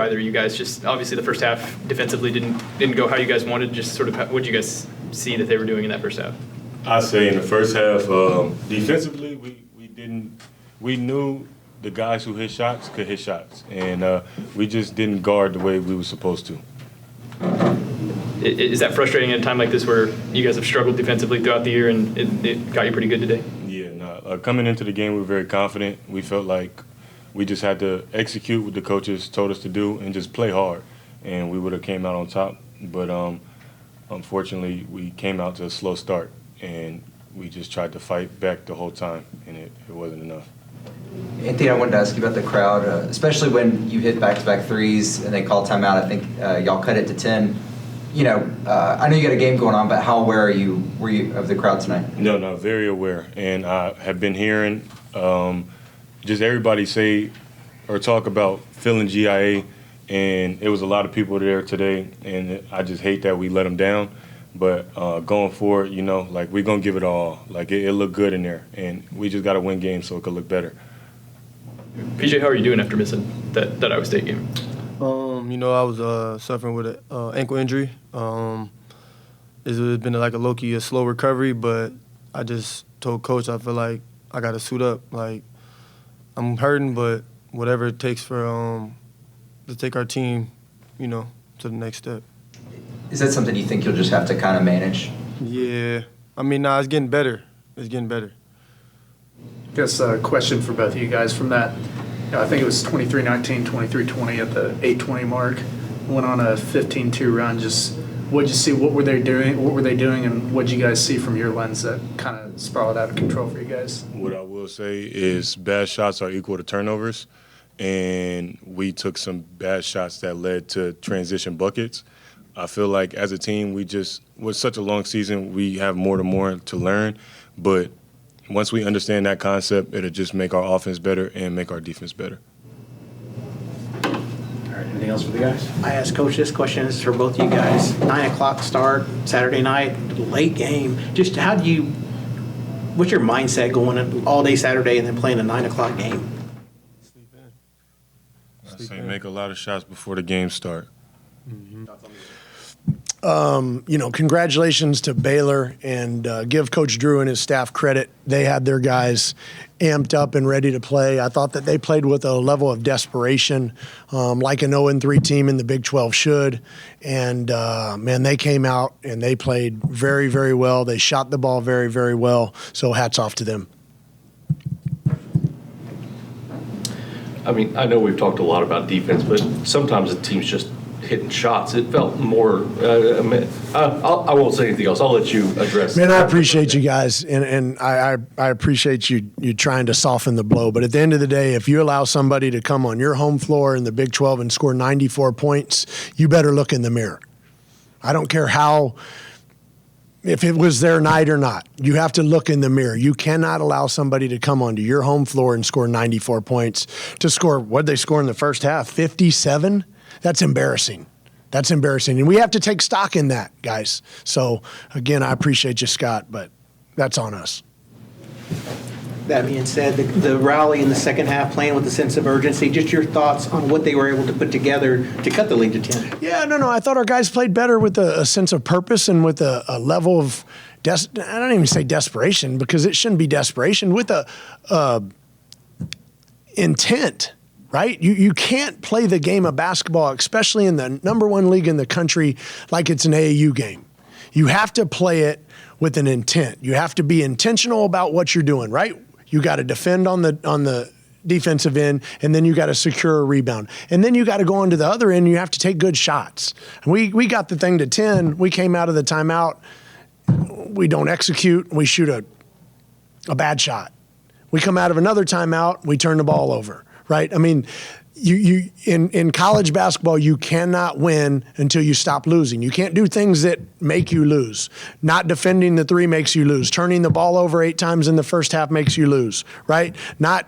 either of you guys. Just obviously the first half defensively didn't go how you guys wanted. Just sort of what did you guys see that they were doing in that first half? I say in the first half, defensively, we knew the guys who hit shots could hit shots, and we just didn't guard the way we were supposed to. Is that frustrating at a time like this where you guys have struggled defensively throughout the year and it got you pretty good today? Yeah, no. Coming into the game, we were very confident. We felt like we just had to execute what the coaches told us to do and just play hard, and we would have came out on top. But unfortunately, we came out to a slow start, and we just tried to fight back the whole time, and it wasn't enough. Anthony, I wanted to ask you about the crowd, especially when you hit back-to-back threes and they called timeout. I think y'all cut it to 10. You know, I know you got a game going on, but how aware were you of the crowd tonight? No, very aware. And I have been hearing just everybody say or talk about feeling GIA, and it was a lot of people there today, and I just hate that we let them down. But going forward, you know, like we're going to give it all. Like it looked good in there, and we just got to win games so it could look better. PJ, how are you doing after missing that Iowa State game? You know, I was suffering with an ankle injury. It's been like a slow recovery, but I just told Coach I feel like I got to suit up. Like, I'm hurting, but whatever it takes for to take our team, you know, to the next step. Is that something you think you'll just have to kind of manage? Yeah. I mean, it's getting better. It's getting better. I guess a question for both of you guys from that. I think it was 23-19, 23-20 at the 8:20 mark. Went on a 15-2 run. Just what'd you see? What were they doing? And what'd you guys see from your lens that kind of spiraled out of control for you guys? What I will say is bad shots are equal to turnovers, and we took some bad shots that led to transition buckets. I feel like as a team, with such a long season, we have more to learn, but once we understand that concept, it'll just make our offense better and make our defense better. All right, anything else for the guys? I asked Coach this question. This is for both of you guys. 9 o'clock start, Saturday night, late game. Just what's your mindset going all day Saturday and then playing a 9 o'clock game? I say make a lot of shots before the game start. Mm-hmm. You know, congratulations to Baylor, and give Coach Drew and his staff credit. They had their guys amped up and ready to play. I thought that they played with a level of desperation, like an 0-3 team in the Big 12 should. And, man, they came out and they played very, very well. They shot the ball very, very well. So hats off to them. I mean, I know we've talked a lot about defense, but sometimes the team's just hitting shots. It felt more I won't say anything else. I'll let you address. Man, I appreciate you guys, and I appreciate you trying to soften the blow. But at the end of the day, if you allow somebody to come on your home floor in the Big 12 and score 94 points, you better look in the mirror. I don't care if it was their night or not. You have to look in the mirror. You cannot allow somebody to come onto your home floor and score 94 points. To score, what did they score in the first half, 57? That's embarrassing. That's embarrassing. And we have to take stock in that, guys. So, again, I appreciate you, Scott, but that's on us. That being said, the rally in the second half, playing with a sense of urgency, just your thoughts on what they were able to put together to cut the lead to 10. Yeah, no. I thought our guys played better with a sense of purpose and with a level of, I don't even say desperation because it shouldn't be desperation, with a intent. Right? You can't play the game of basketball, especially in the number one league in the country, like it's an AAU game. You have to play it with an intent. You have to be intentional about what you're doing, right? You got to defend on the defensive end, and then you got to secure a rebound. And then you got to go on to the other end, and you have to take good shots. And we got the thing to 10. We came out of the timeout. We don't execute. We shoot a bad shot. We come out of another timeout. We turn the ball over. Right? I mean, you in college basketball, you cannot win until you stop losing. You can't do things that make you lose. Not defending the three makes you lose. Turning the ball over 8 times in the first half makes you lose. Right? Not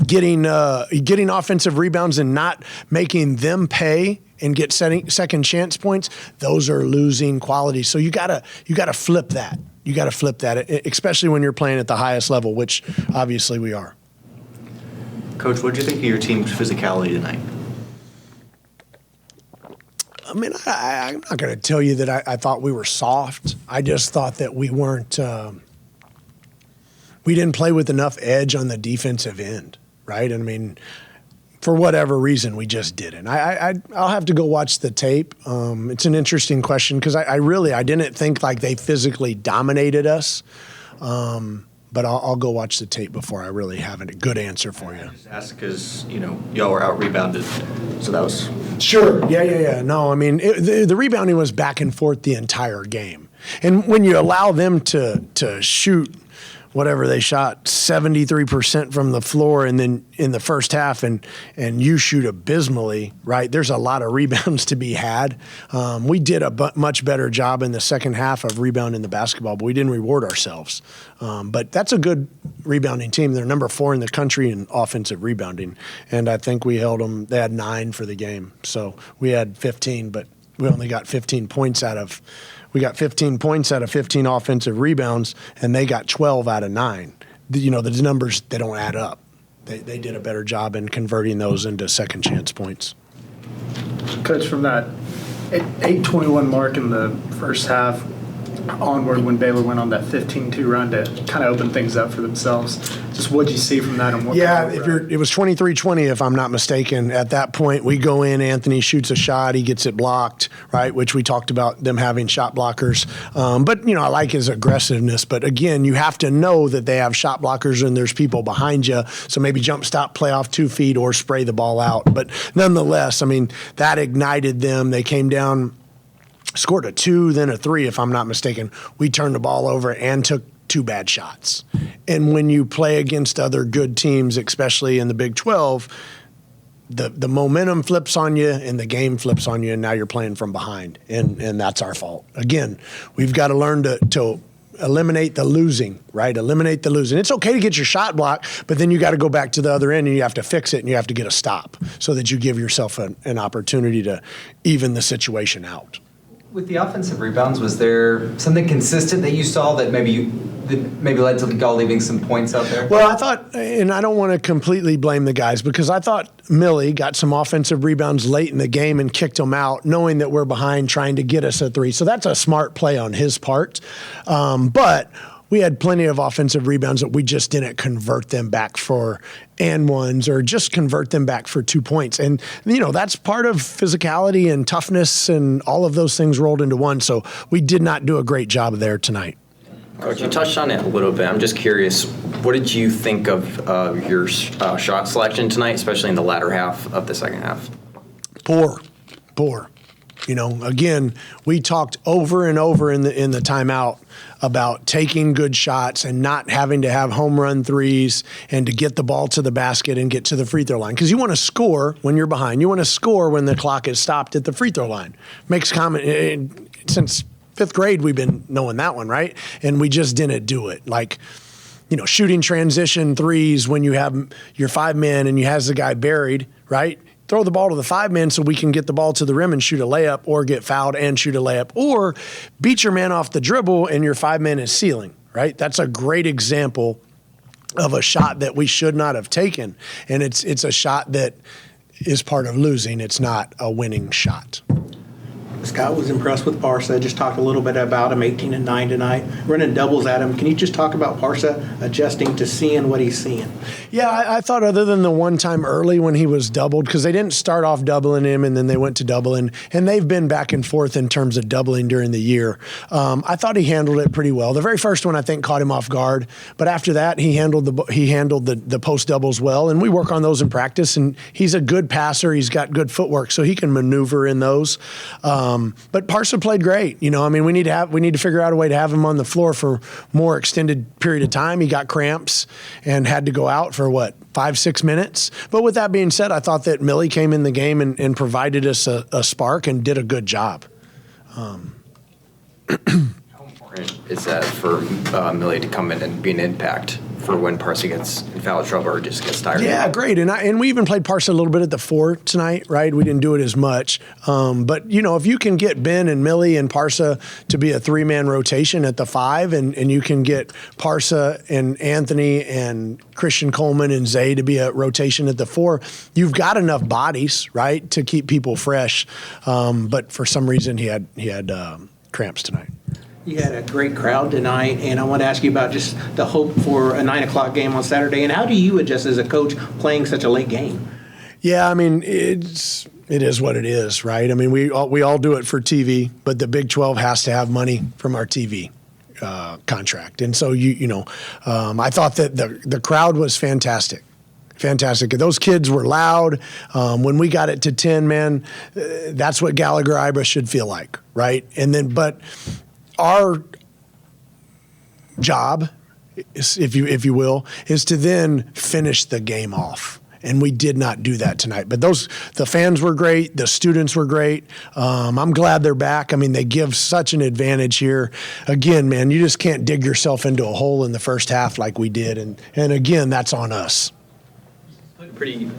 getting offensive rebounds and not making them pay and get second chance points. Those are losing qualities. So you gotta flip that. You gotta flip that, especially when you're playing at the highest level, which obviously we are. Coach, what did you think of your team's physicality tonight? I mean, I'm not going to tell you that I thought we were soft. I just thought that we weren't. We didn't play with enough edge on the defensive end, right? I mean, for whatever reason, we just didn't. I'll have to go watch the tape. It's an interesting question because I didn't think like they physically dominated us. But I'll go watch the tape before I really have a good answer for you. I just asked because, y'all were out rebounded, so that was... Sure. Yeah. No, I mean, the rebounding was back and forth the entire game. And when you allow them to shoot whatever they shot, 73% from the floor, and then in the first half, and you shoot abysmally, right? There's a lot of rebounds to be had. We did a much better job in the second half of rebounding the basketball, but we didn't reward ourselves. But that's a good rebounding team. They're number 4 in the country in offensive rebounding, and I think we held them. They had 9 for the game, so we had 15, but we only got 15 points out of. We got 15 points out of 15 offensive rebounds, and they got 12 out of 9. The numbers, they don't add up. They did a better job in converting those into second chance points. Coach, from that 8:21 mark in the first half onward, when Baylor went on that 15-2 run to kind of open things up for themselves, just what did you see from that? And what it was 23-20 if I'm not mistaken. At that point, we go in, Anthony shoots a shot, he gets it blocked, right, which we talked about them having shot blockers. But, I like his aggressiveness. But, again, you have to know that they have shot blockers and there's people behind you, so maybe jump stop, play off 2 feet, or spray the ball out. But nonetheless, I mean, that ignited them. They came down, scored a 2, then a 3, if I'm not mistaken. We turned the ball over and took 2 bad shots. And when you play against other good teams, especially in the Big 12, the momentum flips on you and the game flips on you, and now you're playing from behind. And that's our fault. Again, we've got to learn to eliminate the losing, right? Eliminate the losing. It's okay to get your shot blocked, but then you got to go back to the other end and you have to fix it and you have to get a stop so that you give yourself an opportunity to even the situation out. With the offensive rebounds, was there something consistent that you saw that maybe led to y'all leaving some points out there? Well, I thought, and I don't want to completely blame the guys, because I thought Millie got some offensive rebounds late in the game and kicked them out, knowing that we're behind, trying to get us a 3. So that's a smart play on his part. But we had plenty of offensive rebounds that we just didn't convert them back for and ones, or just convert them back for 2 points. And, that's part of physicality and toughness and all of those things rolled into one. So we did not do a great job there tonight. Coach, you touched on it a little bit. I'm just curious, what did you think of your shot selection tonight, especially in the latter half of the second half? Poor. Again, we talked over and over in the timeout about taking good shots and not having to have home run threes and to get the ball to the basket and get to the free throw line. Because you want to score when you're behind. You want to score when the clock is stopped at the free throw line. Makes common since 5th grade we've been knowing that one, right? And we just didn't do it. Like, shooting transition threes when you have your 5-man and you has the guy buried, right? Throw the ball to the 5-man so we can get the ball to the rim and shoot a layup, or get fouled and shoot a layup, or beat your man off the dribble and your 5-man is sealing, right? That's a great example of a shot that we should not have taken. And it's a shot that is part of losing. It's not a winning shot. Scott was impressed with Parsa. Just talked a little bit about him, 18-9 tonight, running doubles at him. Can you just talk about Parsa adjusting to seeing what he's seeing? Yeah, I thought other than the one time early when he was doubled, because they didn't start off doubling him and then they went to doubling, and they've been back and forth in terms of doubling during the year. I thought he handled it pretty well. The very first one I think caught him off guard, but after that he handled the post doubles well, and we work on those in practice. And he's a good passer. He's got good footwork, so he can maneuver in those. But Parsa played great. We need to figure out a way to have him on the floor for more extended period of time. He got cramps and had to go out for 5-6 minutes. But with that being said, I thought that Millie came in the game and provided us a spark and did a good job. How important is that for Millie to come in and be an impact for when Parsi gets in foul trouble or just gets tired? Yeah, great. And we even played Parsa a little bit at the 4 tonight, right? We didn't do it as much. But, you know, if you can get Ben and Millie and Parsa to be a 3-man rotation at the 5, and you can get Parsa and Anthony and Christian Coleman and Zay to be a rotation at the 4, you've got enough bodies, right, to keep people fresh. But for some reason, he had cramps tonight. You had a great crowd tonight, and I want to ask you about just the hope for a 9 o'clock game on Saturday, and how do you adjust as a coach playing such a late game? Yeah, I mean, it is what it is, right? I mean, we all do it for TV, but the Big 12 has to have money from our TV contract. And so, I thought that the crowd was fantastic. Fantastic. Those kids were loud. When we got it to 10, man, that's what Gallagher-Ibra should feel like, right? And then, but our job, if you will, is to then finish the game off. And we did not do that tonight. But the fans were great. The students were great. I'm glad they're back. I mean, they give such an advantage here. Again, man, you just can't dig yourself into a hole in the first half like we did. And again, that's on us. Pretty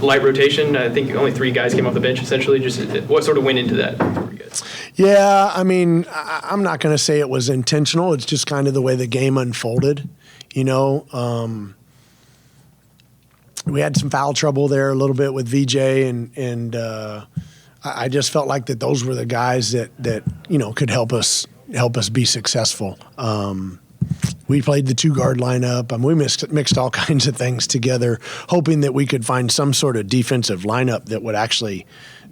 light rotation. I think only 3 guys came off the bench, essentially. Just what sort of went into that for you guys? Yeah, I mean, I'm not going to say it was intentional. It's just kind of the way the game unfolded. You know, we had some foul trouble there a little bit with VJ, and I just felt like that those were the guys that could help us be successful. We played the 2-guard lineup. We mixed all kinds of things together, hoping that we could find some sort of defensive lineup that would actually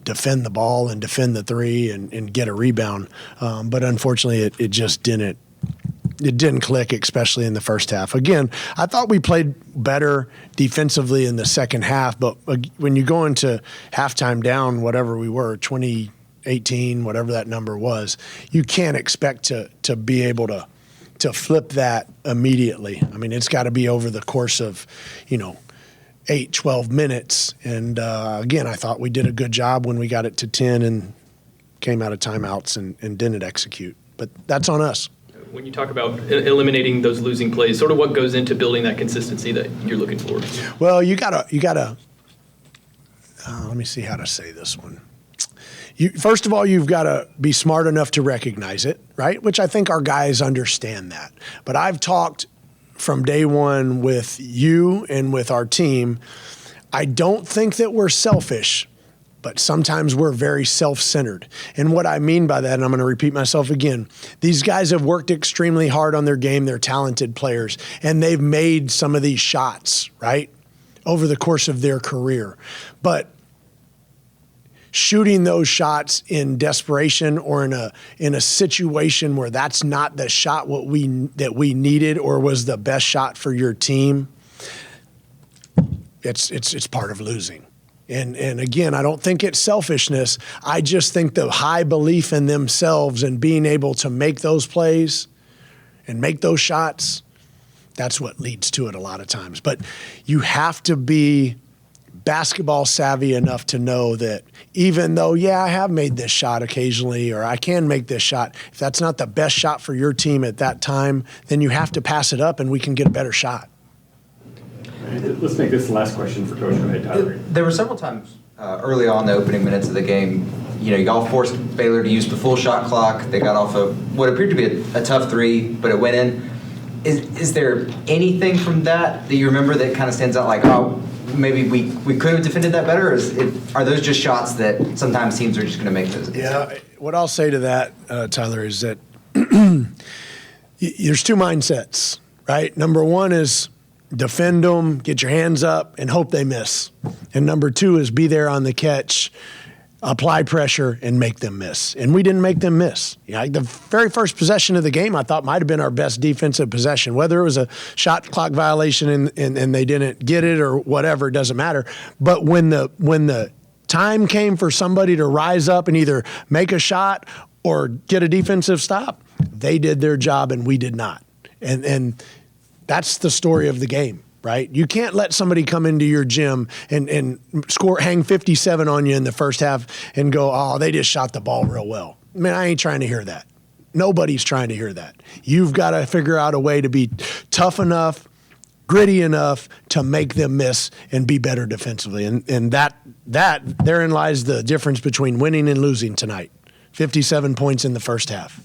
defend the ball and defend the 3 and get a rebound. But unfortunately, it just didn't. It didn't click, especially in the first half. Again, I thought we played better defensively in the second half, but when you go into halftime down, whatever we were, 20-18, whatever that number was, you can't expect to be able to flip that immediately. I mean, it's got to be over the course of, 8, 12 minutes. And again, I thought we did a good job when we got it to 10 and came out of timeouts and didn't execute. But that's on us. When you talk about eliminating those losing plays, sort of what goes into building that consistency that you're looking for? Well, you gotta. Let me see how to say this one. First of all, you've got to be smart enough to recognize it, right? Which I think our guys understand that. But I've talked from day one with you and with our team. I don't think that we're selfish, but sometimes we're very self-centered. And what I mean by that, and I'm going to repeat myself again, these guys have worked extremely hard on their game. They're talented players, and they've made some of these shots, right, over the course of their career. But shooting those shots in desperation or in a situation where that's not the shot that we needed or was the best shot for your team, it's part of losing. And again, I don't think it's selfishness. I just think the high belief in themselves and being able to make those plays and make those shots, that's what leads to it a lot of times. But you have to be basketball savvy enough to know that even though, I have made this shot occasionally or I can make this shot, if that's not the best shot for your team at that time, then you have to pass it up and we can get a better shot. Let's make this the last question for Coach. Go ahead, Tyler. There were several times early on the opening minutes of the game, y'all forced Baylor to use the full shot clock. They got off of what appeared to be a tough 3, but it went in. Is there anything from that you remember that kind of stands out like, oh, maybe we could have defended that better? Or are those just shots that sometimes teams are just going to make those? Yeah, what I'll say to that, Tyler, is that there's 2 mindsets, right? Number 1 is defend them, get your hands up, and hope they miss. And number 2 is be there on the catch, apply pressure, and make them miss. And we didn't make them miss. The very first possession of the game I thought might have been our best defensive possession. Whether it was a shot clock violation and they didn't get it or whatever, it doesn't matter. But when the time came for somebody to rise up and either make a shot or get a defensive stop, they did their job and we did not. And that's the story of the game, right? You can't let somebody come into your gym and hang 57 on you in the first half and go, oh, they just shot the ball real well. Man, I ain't trying to hear that. Nobody's trying to hear that. You've got to figure out a way to be tough enough gritty enough to make them miss and be better defensively. And that therein lies the difference between winning and losing tonight. 57 points in the first half.